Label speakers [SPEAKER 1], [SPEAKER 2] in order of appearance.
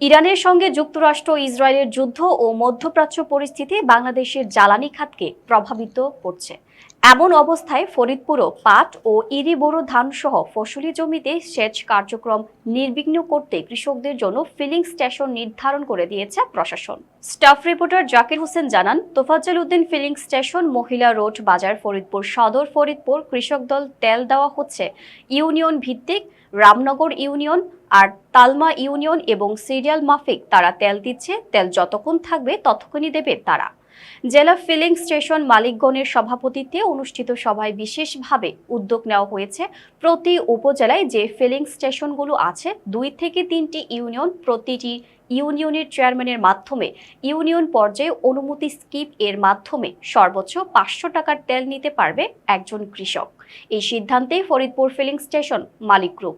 [SPEAKER 1] ইরানের সঙ্গে যুক্তরাষ্ট্র ও ইসরায়েলের যুদ্ধ ও মধ্যপ্রাচ্য পরিস্থিতি বাংলাদেশের জ্বালানি খাতকে প্রভাবিত করছে। এমন অবস্থায় ফরিদপুরও পাট ও ইরি বোরো ধান সহ ফসলি জমিতে সেচ কার্যক্রম নির্বিঘ্ন করতে কৃষকদের জন্য ফিলিং স্টেশন নির্ধারণ করে দিয়েছে প্রশাসন। স্টাফ রিপোর্টার জাকির হোসেন জানান, তোফাজ্জল উদ্দিন ফিলিং স্টেশন, মহিলা রোড বাজার, ফরিদপুর সদর, ফরিদপুর কৃষক দল তেল দেওয়া হচ্ছে ইউনিয়ন ভিত্তিক, রামনগর ইউনিয়ন আর তালমা ইউনিয়ন এবং সিরিয়াল মাফিক তারা তেল দিচ্ছে। তেল যতক্ষণ থাকবে ততক্ষণই দেবে তারা। জেলা ফিলিং স্টেশন মালিকগণের সভাপতিত্বে অনুষ্ঠিত সভায় বিশেষভাবে উদ্যোগ নেওয়া হয়েছে প্রতি উপজেলায় যে ফিলিং স্টেশনগুলো আছে 2 থেকে 3টি ইউনিয়ন, প্রতিটি ইউনিয়নের চেয়ারম্যানের মাধ্যমে ইউনিয়ন পর্যায়ে অনুমতি স্কিপ এর মাধ্যমে সর্বোচ্চ 500 টাকার তেল নিতে পারবে একজন কৃষক। এই সিদ্ধান্তে ফরিদপুর ফিলিং স্টেশন মালিক গ্রুপ